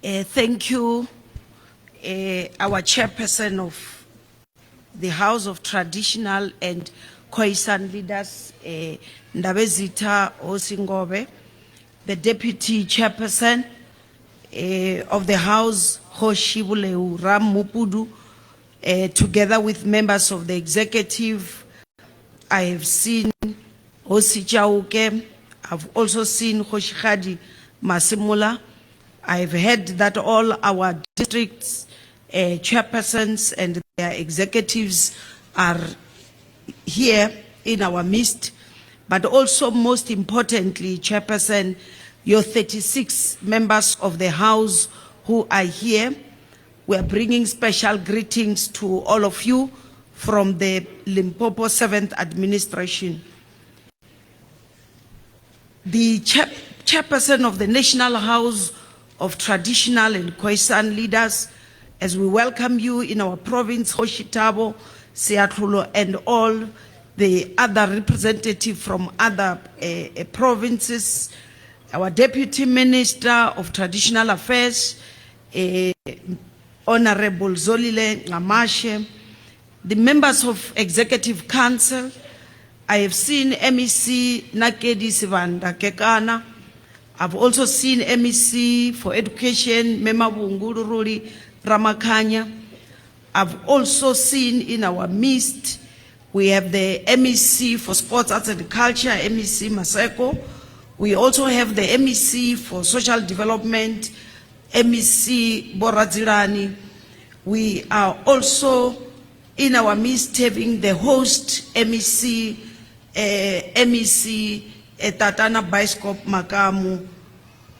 Thank you, our chairperson of the House of Traditional and Khoi-San leaders, Ndabezitha Osingobe, the deputy chairperson of the House, Phophi Ramathuba, together with members of the executive. I have seen Hosi Chauke, I've also seen Hoshikadi Masimula. I've heard that all our districts, chairpersons and their executives are here in our midst, but also most importantly, chairperson, your 36 members of the House who are here. We are bringing special greetings to all of you from the Limpopo 7th Administration. The chairperson of the National House of Traditional and Khoi-San leaders, as we welcome you in our province, Hoshitabo, Seattle, and all the other representatives from other provinces, our Deputy Minister of Traditional Affairs, Honorable Zolile Ngamashe, the members of Executive Council. I have seen MEC Nakedi Sivanda Kekana. I've also seen MEC for Education, Memabungururi Ramakanya. I've also seen in our midst, we have the MEC for Sports, Arts and Culture, MEC Maseko. We also have the MEC for Social Development, MEC Borazirani. We are also in our midst having the host MEC, MEC Tatana Biskop Makamu,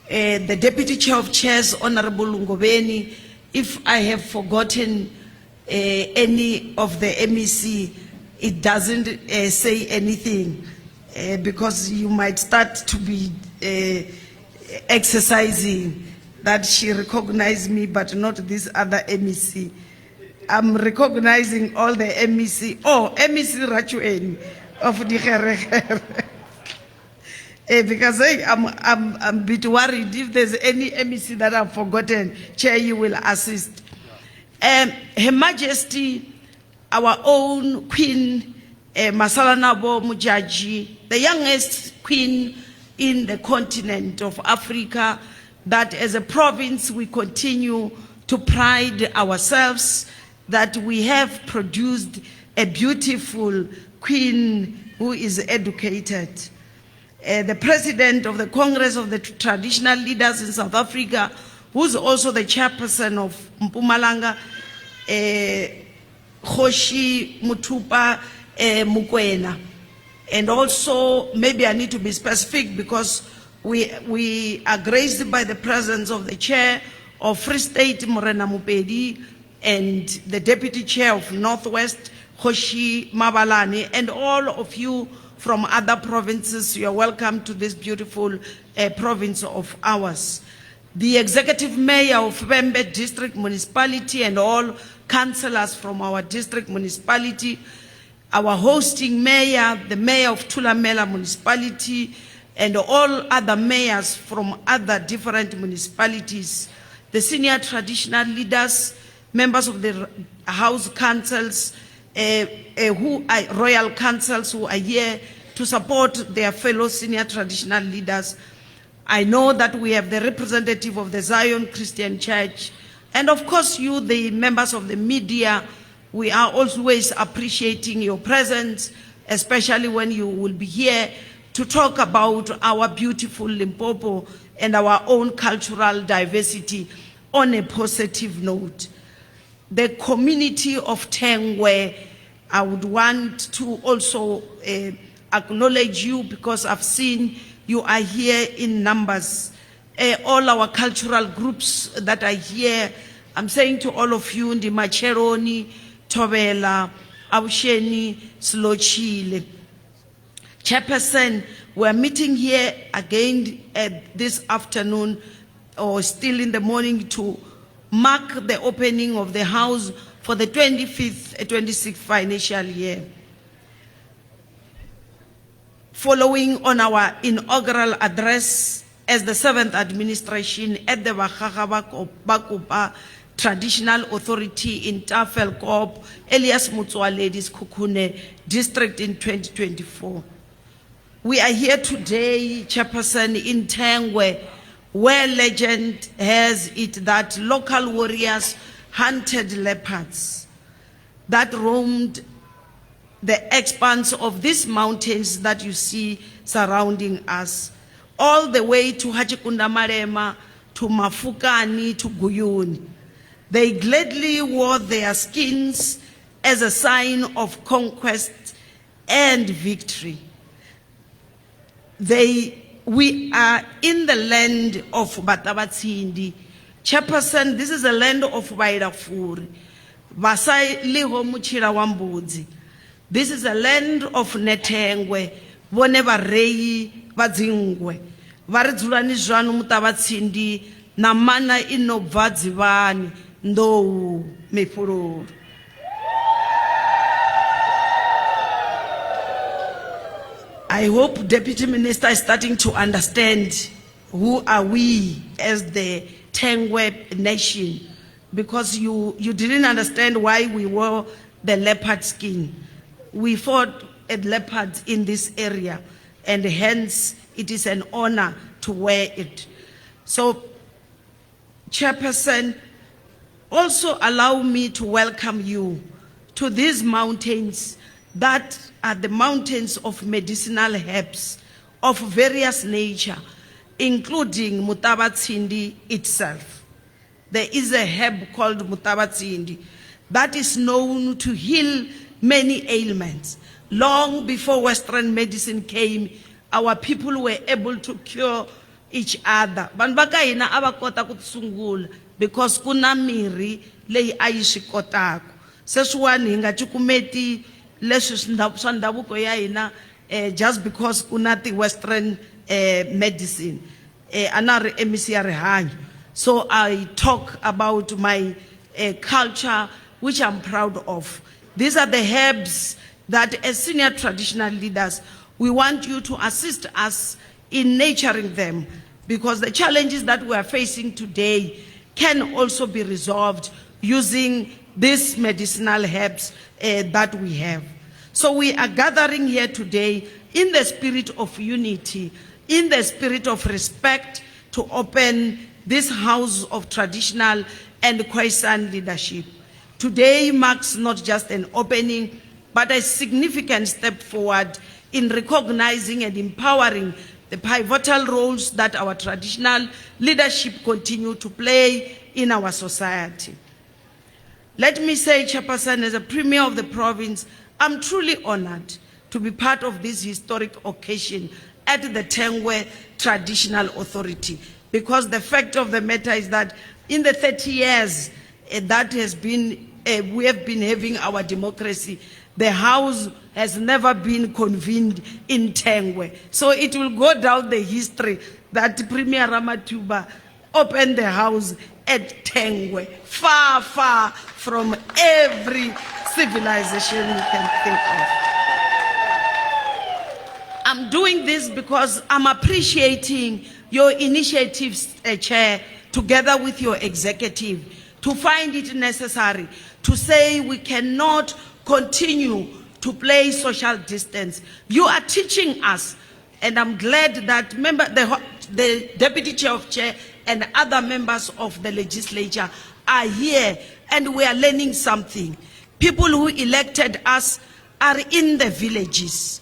the Deputy Chair of Chairs, Honorable Ngobeni. If I have forgotten any of the MEC, it doesn't say anything because you might start to be exercising that she recognized me, but not this other MEC. I'm recognizing all the MEC. Oh, MEC Rachueni of the Khere. Because I'm a bit worried if there's any MEC that I've forgotten. Chair, you will assist. Her Majesty, our own Queen Masalanabo Mujaji, the youngest queen in the continent of Africa, that as a province we continue to pride ourselves that we have produced a beautiful queen who is educated. The president of the Congress of the Traditional Leaders in South Africa, who's also the chairperson of Mpumalanga, Khoi Mutupa Mukwena. And also, maybe I need to be specific because we are graced by the presence of the chair of Free State, Morena Mupedi, and the deputy chair of Northwest, Khoi Mabalani, and all of you from other provinces. You are welcome to this beautiful province of ours. The executive mayor of Vembe District Municipality and all councillors from our district municipality, our hosting mayor, the mayor of Thulamela Municipality, and all other mayors from other different municipalities, the senior traditional leaders, members of the house councils, who are royal councils who are here to support their fellow senior traditional leaders. I know that we have the representative of the Zion Christian Church, and of course you, the members of the media. We are always appreciating your presence, especially when you will be here to talk about our beautiful Limpopo and our own cultural diversity on a positive note. The community of Thengwe, I would want to also acknowledge you because I've seen you are here in numbers. All our cultural groups that are here, I'm saying to all of you, Ndi Macheroni, Tobela, Ausheni, Slochile. Chairperson, we're meeting here again this afternoon or still in the morning to mark the opening of the house for the 26th financial year. Following on our inaugural address as the 7th administration at the Bakopa Traditional Authority in Tafelkop, Elias Mutswa Ladies Kukune District in 2024. We are here today, Chairperson, in Thengwe, where legend has it that local warriors hunted leopards that roamed the expanse of these mountains that you see surrounding us, all the way to Hachikunda Marema, to Mafukani, to Guyuni. They gladly wore their skins as a sign of conquest and victory. We are in the land of Batabatsindi. Chairperson, this is the land of Bairafuri. Vasai liho muchira wambudzi. This is a land of Thengwe. Voneva rei vadzingwe. Varidzulani zvanu mutabatsindi. Namana inobva dzivani. Ndou mefururu. I hope Deputy Minister is starting to understand who are we as the Thengwe nation, because you didn't understand why we wore the leopard skin. We fought a leopard in this area, and hence it is an honor to wear it. So, Chairperson, also allow me to welcome you to these mountains that are the mountains of medicinal herbs of various nature, including Mutabatsindi itself. There is a herb called Mutabatsindi that is known to heal many ailments. Long before Western medicine came, our people were able to cure each other. Banbakaina abakota kutsungula because kuna miri leyi ayishikotako. Seswani ngachukumeti leswi swa ndhavuko ya hina just because kuna the Western medicine anari emisi ya rihanyo. So I talk about my culture, which I'm proud of. These are the herbs that as senior traditional leaders, we want you to assist us in nurturing them, because the challenges that we are facing today can also be resolved using these medicinal herbs that we have. So we are gathering here today in the spirit of unity, in the spirit of respect, to open this house of traditional and Khoi-San leadership. Today marks not just an opening, but a significant step forward in recognizing and empowering the pivotal roles that our traditional leadership continue to play in our society. Let me say, Chairperson, as a Premier of the province, I'm truly honored to be part of this historic occasion at the Thengwe Traditional Authority, because the fact of the matter is that in the 30 years that has been, we have been having our democracy, the house has never been convened in Thengwe. So it will go down the history that Premier Ramathuba opened the house at Thengwe, far, far from every civilization you can think of. I'm doing this because I'm appreciating your initiatives, Chair, together with your executive, to find it necessary to say we cannot continue to play social distance. You are teaching us, and I'm glad that the Deputy Chair of Chair and other members of the legislature are here, and we are learning something. People who elected us are in the villages.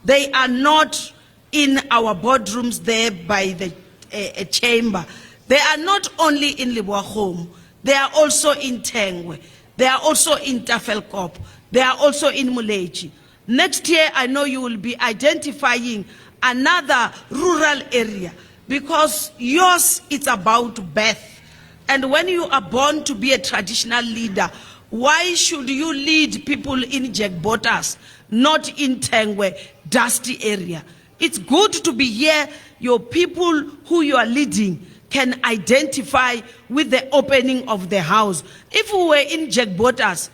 They are not in our boardrooms there by the chamber. They are not only in Limpopo, they are also in Thengwe. They are also in Tafelkop. They are also in Muleji. Next year, I know you will be identifying another rural area, because yours is about birth. And when you are born to be a traditional leader, why should you lead people in Jagbotas, not in Thengwe, dusty area? It's good to be here. Your people who you are leading can identify with the opening of the house. If we were in Jagbotas,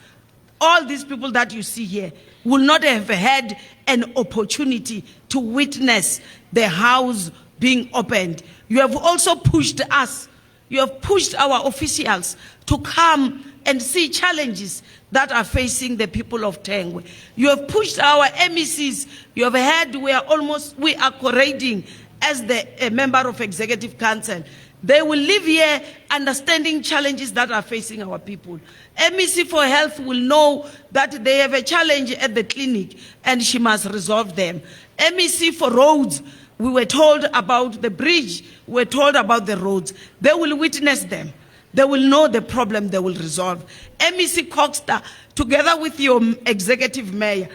all these people that you see here will not have had an opportunity to witness the house being opened. You have also pushed us. You have pushed our officials to come and see challenges that are facing the people of Thengwe. You have pushed our MECs. You have heard we are courating as a member of Executive Council. They will live here understanding challenges that are facing our people. MEC for Health will know that they have a challenge at the clinic and she must resolve them. MEC for Roads, we were told about the bridge, we were told about the roads. They will witness them. They will know the problem, they will resolve. MEC Coxter, together with your executive mayor,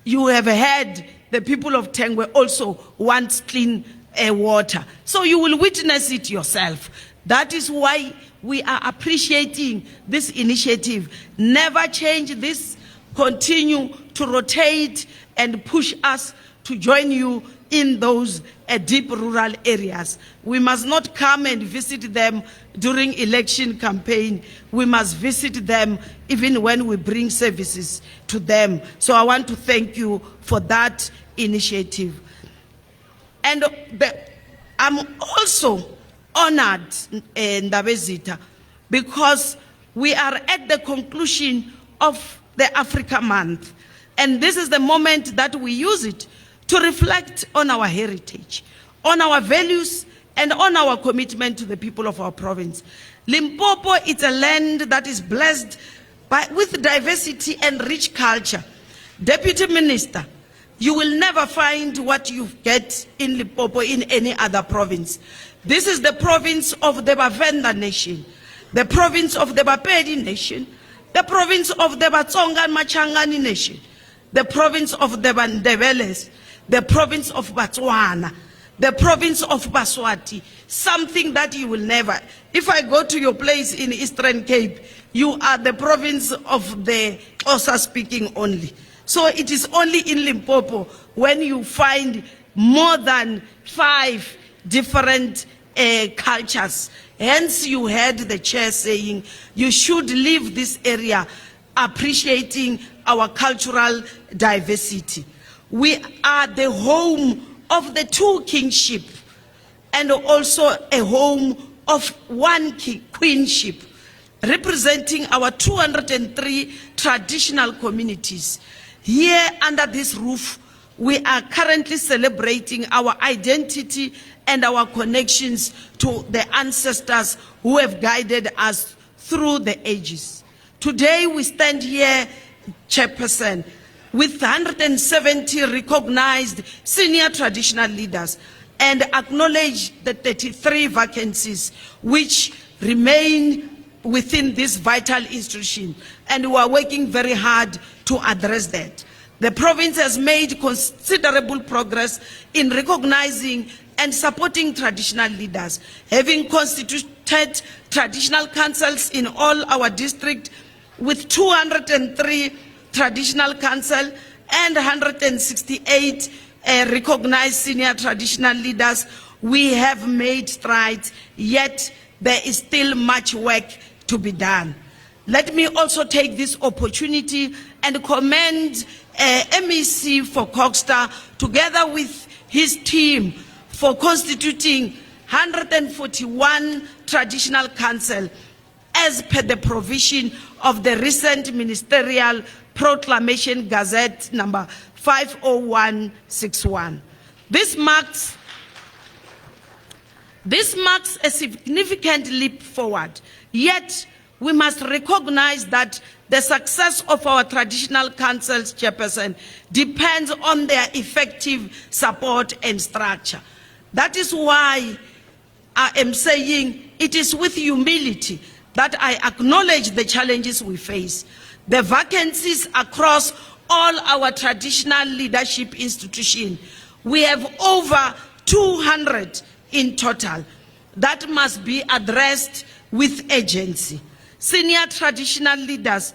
you have heard the people of Thengwe also want clean water. So you will witness it yourself. That is why we are appreciating this initiative. Never change this. Continue to rotate and push us to join you in those deep rural areas. We must not come and visit them during election campaign. We must visit them even when we bring services to them. So I want to thank you for that initiative. And I'm also honored, Ndabezitha, because we are at the conclusion of the Africa Month. And this is the moment that we use it to reflect on our heritage, on our values, and on our commitment to the people of our province. Limpopo is a land that is blessed with diversity and rich culture. Deputy Minister, you will never find what you get in Limpopo in any other province. This is the province of the Bavenda nation, the province of the Bapedi nation, the province of the Batsonga and Machangani nation, the province of the Bandebeles, the province of Botswana, the province of Baswati, something that you will never. If I go to your place in Eastern Cape, you are the province of the Xhosa speaking only. So it is only in Limpopo when you find more than 5 different cultures. Hence you heard the chair saying you should leave this area appreciating our cultural diversity. We are the home of the 2 kingship and also a home of 1 queenship, representing our 203 traditional communities. Here under this roof, we are currently celebrating our identity and our connections to the ancestors who have guided us through the ages. Today we stand here, Chairperson, with 170 recognized senior traditional leaders and acknowledge the 33 vacancies which remain within this vital institution, and we are working very hard to address that. The province has made considerable progress in recognizing and supporting traditional leaders, having constituted traditional councils in all our districts with 203 traditional council and 168 recognized senior traditional leaders. We have made strides, yet there is still much work to be done. Let me also take this opportunity and commend MEC for Coxter together with his team for constituting 141 traditional council as per the provision of the recent ministerial proclamation Gazette number 50161. This marks a significant leap forward, yet we must recognize that the success of our traditional councils, Chairperson, depends on their effective support and structure. That is why I am saying it is with humility that I acknowledge the challenges we face. The vacancies across all our traditional leadership institutions, we have over 200 in total, that must be addressed with urgency. Senior traditional leaders,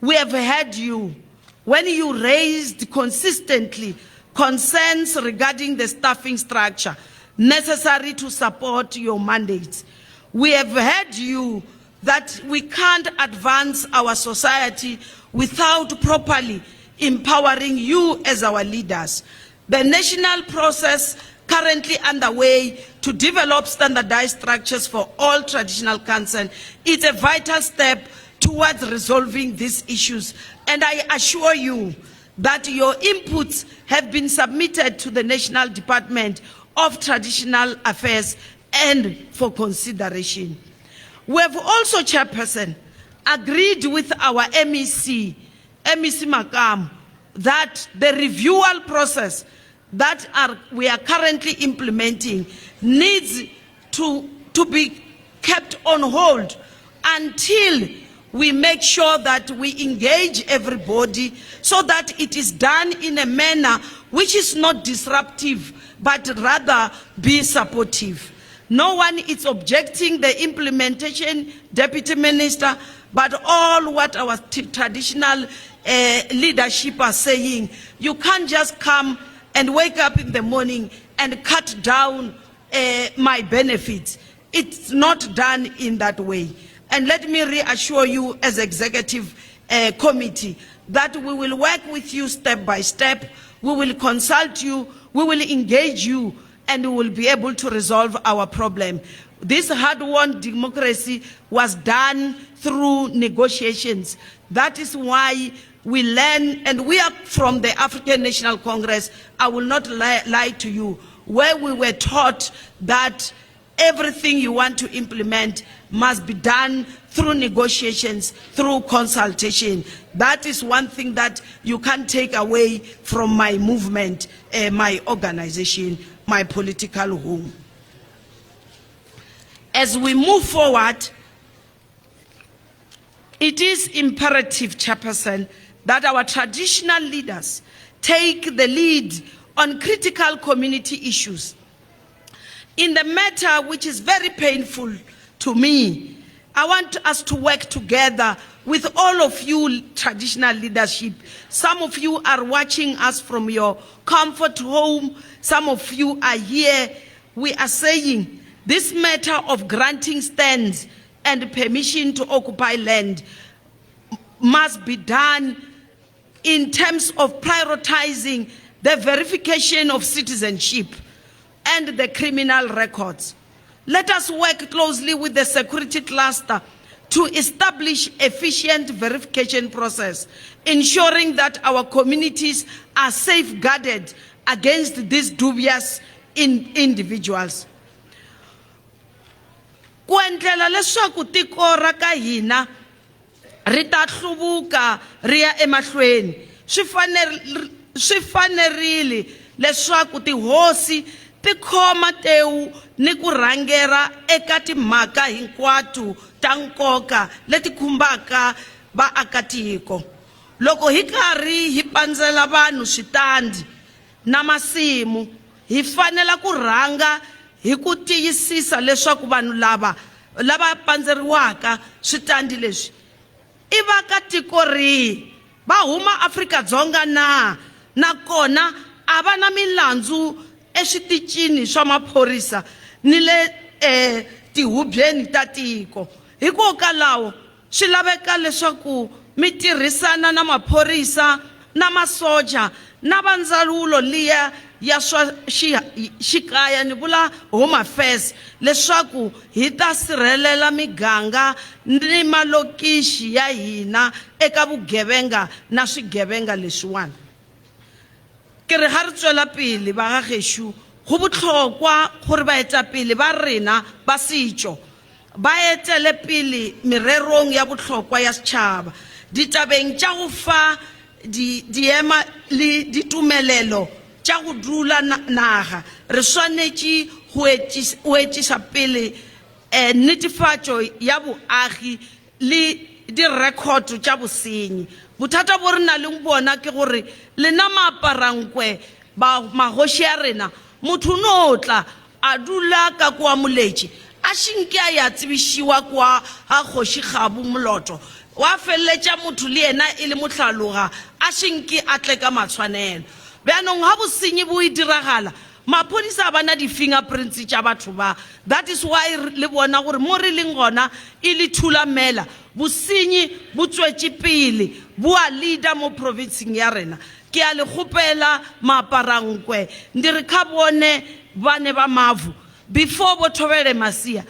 we have heard you when you raised consistently concerns regarding the staffing structure necessary to support your mandates. We have heard you that we can't advance our society without properly empowering you as our leaders. The national process currently underway to develop standardized structures for all traditional council. It's a vital step towards resolving these issues. And I assure you that your inputs have been submitted to the National Department of Traditional Affairs and for consideration. We have also, Chairperson, agreed with our MEC Makam, that the reviewal process that we are currently implementing needs to be kept on hold until we make sure that we engage everybody so that it is done in a manner which is not disruptive, but rather be supportive. No one is objecting the implementation, Deputy Minister, but all what our traditional leadership are saying, you can't just come and wake up in the morning and cut down my benefits. It's not done in that way. And let me reassure you as executive committee that we will work with you step by step. We will consult you, we will engage you, and we will be able to resolve our problem. This hard-won democracy was done through negotiations. That is why we learn, and we are from the African National Congress, I will not lie to you, where we were taught that everything you want to implement must be done through negotiations, through consultation. That is one thing that you can't take away from my movement, my organization, my political home. As we move forward, it is imperative, Chairperson, that our traditional leaders take the lead on critical community issues. In the matter which is very painful to me, I want us to work together with all of you traditional leadership. Some of you are watching us from your comfort home. Some of you are here. We are saying this matter of granting stands and permission to occupy land must be done in terms of prioritizing the verification of citizenship and the criminal records. Let us work closely with the security cluster to establish efficient verification process, ensuring that our communities are safeguarded against these dubious individuals. Kuendlela leswaku tiko ra ka hina ri ta hluvuka ri ya emahlweni, swi fanerile leswaku tihosi ti khoma teu ni ku rhangera eka timhaka hinkwato ta nkoka leti khumbaka vaakatiko. Loko hi karhi hi pandzela vanhu switandi na masimu, hi fanela ku rhanga hi ku tiyisisa leswaku vanhu lava pandzeriwaka switandi leswi i vaakatiko rihi, va huma Afrika-Dzonga na nakona a va na milandzu eswitichini swa maphorisa ni le tihubyeni ta tiko. Hikokwalaho swi laveka leswaku mi tirhisana na maphorisa na masoja na vandzalulo liya ya swa xikaya, ni vula home affairs, leswaku hi ta sirhelela miganga ni malokishi ya hina eka vugevenga na swigevenga leswiwani. Ke re ha re tswela pele ba gageshu go botlhokwa gore baetapele ba rena ba setšo ba etele pele mererong ya botlhokwa ya setšhaba, ditabeng tša go fa diema le ditumelelo tša go dula naga. Re swanetše go etšiša pele netefatšo ya boagi le direkoto tša bosenyi. Bothata bo re na leng bona ke gore lena maaparankwe ba magoši ya rena, motho no tla a dula ka kwa moletše a šinke a ya tsebišiwa kwa a kgoši Kgabu Moloto, wa feleletša motho le yena e le mohlaloga a šinke a tle ka matshwanelo. Beanong ha bosenyi bo e diragala, maphodisa ba na di-fingerprints tša batho ba. That is why le bona gore mo re leng gona e le thulamela bosenyi bo tswetše pele bo a leader mo provinceng ya rena. ke a le khopela maaparankwe ndi re kha bone bane ba mavu before bo thobele masia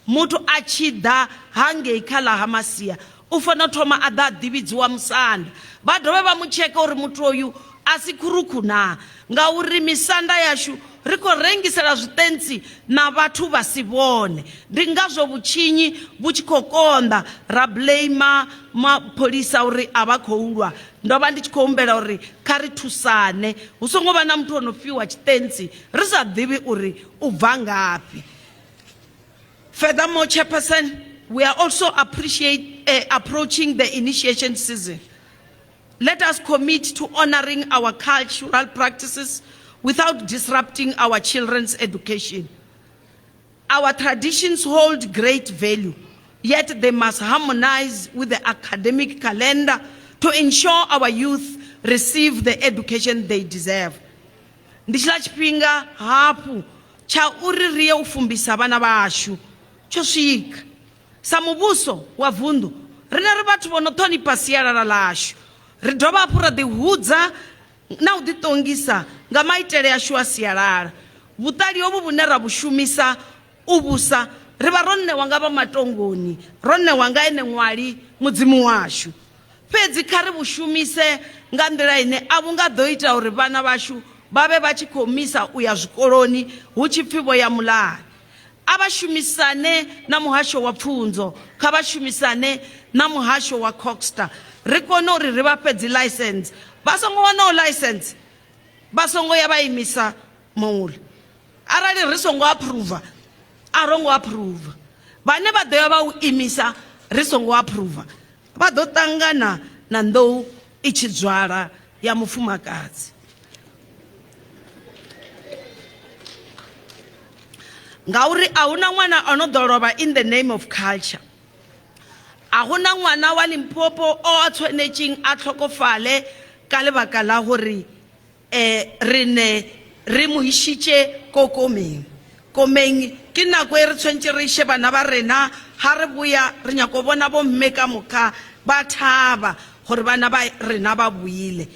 muthu a tshi ḓa hangei kha ḽa ha masia u fanela thoma a ḓa ḓivhidziwa musanda vha dovhe vha mu tsheka uri muthu oyu a si khurukhu na ngauri misanda yashu ri khou rengisela zwitentsi na vhathu vha si vhone ndi ngazwo vhutshinyi vhu tshi khou konḓa ra blame mapholisa uri a vha khou lwa ndo vha ndi tshi khou humbela uri kha ri thusane hu songo vha na muthu ono fhiwa tshitentsi ri sa ḓivhi uri u bva ngafhi. Furthermore, Chairperson, we are also approaching the initiation season. Let us commit to honoring our cultural practices without disrupting our children's education. Our traditions hold great value, yet they must harmonize with the academic calendar to ensure our youth receive the education they deserve. Ndishila chipinga hapu cha uri ria ufumbisa vana vashu cho swika sa muvhuso wa vundu rina ri vhathu vho no ṱhonipha sialala lashu ri dovha hafhu ra ḓihudza na u ḓiṱongisa nga maitele ashu a sialala vhuṱali hovhu vhune ra vhu shumisa u vhusa ri vha ro ṋewa nga vha matongoni ro ṋewa nga ene ṅwali mudzimu washu fhedzi kha ri vhu shumise nga nḓila ine a vhu nga ḓo ita uri vhana vhashu vha vhe vha tshi khou misa u ya zwikoloni hu tshi pfhi vho ya muḽani a vha shumisane na muhasho wa pfunzo kha vha shumisane na muhasho wa Coxstar ri kone uri ri vha fhe dzi license vha songo wanaho license vha songo ya vha imisa muḽa arali ri songo approve a rongo approve vhane vha ḓo ya vha u imisa ri songo approve vha ḓo ṱangana na nḓou i tshi dzwala ya mufumakadzi. Ngauri a huna ṅwana ono ḓo lovha in the name of culture. A huna ṅwana wa Limpopo o a tshwanetseng a tlhokofale ka lebaka la hore re ne re mo ishitse ko komeng ke nako e re tshwantse re ishe bana ba rena ha re boya re nyako bona bo mme ka moka ba thaba hore bana ba rena ba buile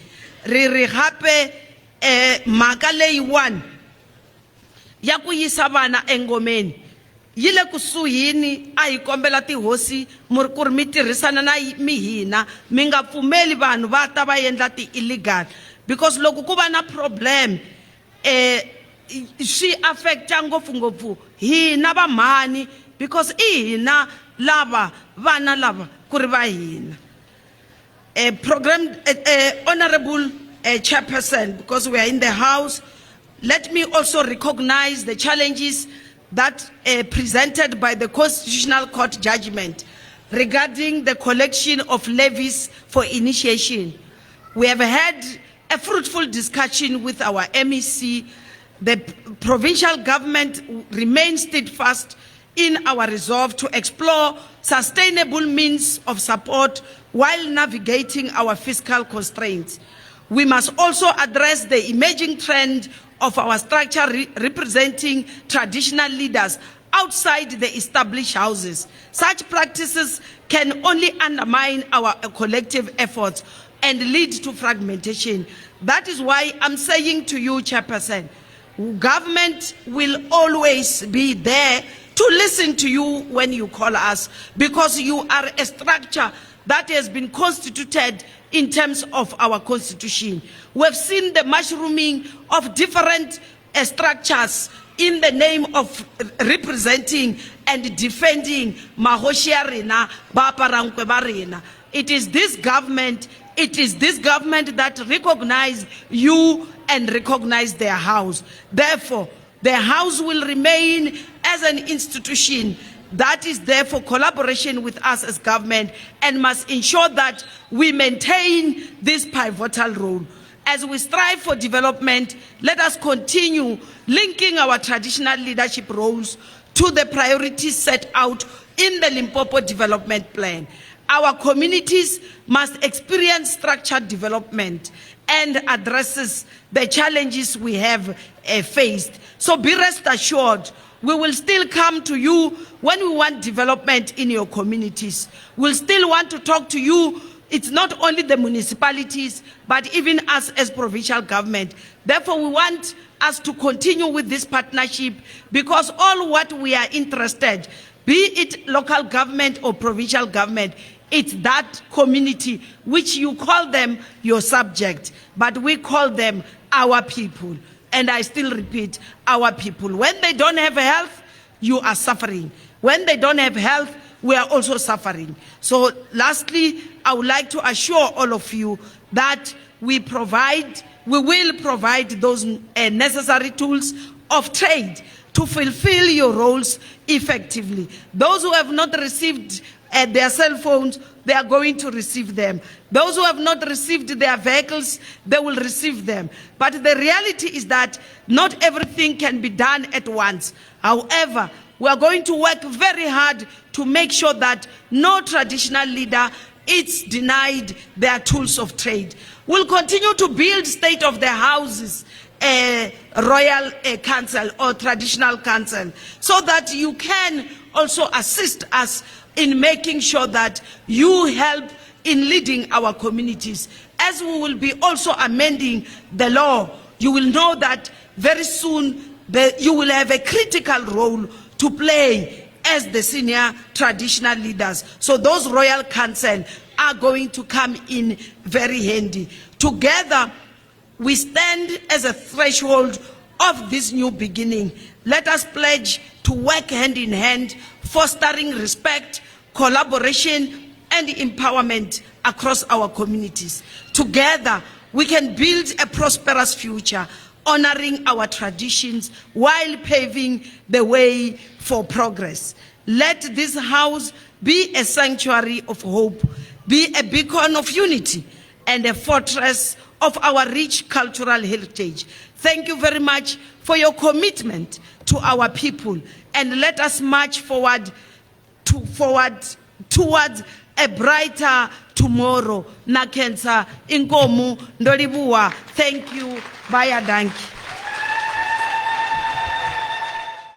re re gape maka lei one ya ku yisa vana engomeni yile kusuhini a hi kombela tihosi ku ri mi tirhisana na mihina mi nga pfumeli vanhu va ta va endla ti-illegal because loko ku va na problem swi affecta ngopfungopfu hina vamhani because i hina lava vana lava ku ri va hina. Program Honorable Chairperson, because we are in the House, let me also recognize the challenges that presented by the Constitutional Court judgment regarding the collection of levies for initiation. We have had a fruitful discussion with our MEC. The provincial government remains steadfast in our resolve to explore sustainable means of support while navigating our fiscal constraints. We must also address the emerging trend of our structure representing traditional leaders outside the established houses. Such practices can only undermine our collective efforts and lead to fragmentation. That is why I'm saying to you, Chairperson, government will always be there to listen to you when you call us, because you are a structure that has been constituted in terms of our constitution. We have seen the mushrooming of different structures in the name of representing and defending mahoshi arena, baparankwe barena. It is this government that recognize you and recognize their house. Therefore, their house will remain as an institution that is there for collaboration with us as government and must ensure that we maintain this pivotal role. As we strive for development, let us continue linking our traditional leadership roles to the priorities set out in the Limpopo Development Plan. Our communities must experience structured development and addresses the challenges we have faced. So be rest assured, we will still come to you when we want development in your communities. We'll still want to talk to you it's not only the municipalities, but even us as provincial government. Therefore, we want us to continue with this partnership, because all what we are interested, be it local government or provincial government, it's that community which you call them your subject, but we call them our people. And I still repeat, our people. When they don't have health, you are suffering. When they don't have health, we are also suffering. So lastly, I would like to assure all of you that we will provide those necessary tools of trade to fulfill your roles effectively. Those who have not received their cell phones, they are going to receive them. Those who have not received their vehicles, they will receive them. But the reality is that not everything can be done at once. However, we are going to work very hard to make sure that no traditional leader is denied their tools of trade. We'll continue to build state-of-the-houses, royal council or traditional council, so that you can also assist us in making sure that you help in leading our communities. As we will be also amending the law, you will know that very soon you will have a critical role to play as the senior traditional leaders. So those royal council are going to come in very handy. Together, we stand as a threshold of this new beginning. Let us pledge to work hand in hand, fostering respect, collaboration, and empowerment across our communities. Together, we can build a prosperous future, honoring our traditions while paving the way for progress. Let this house be a sanctuary of hope, be a beacon of unity, and a fortress of our rich cultural heritage. Thank you very much for your commitment to our people, and let us march forward towards a brighter tomorrow. Nakensa inkomu ndolibuwa. Thank you. Bye, danki.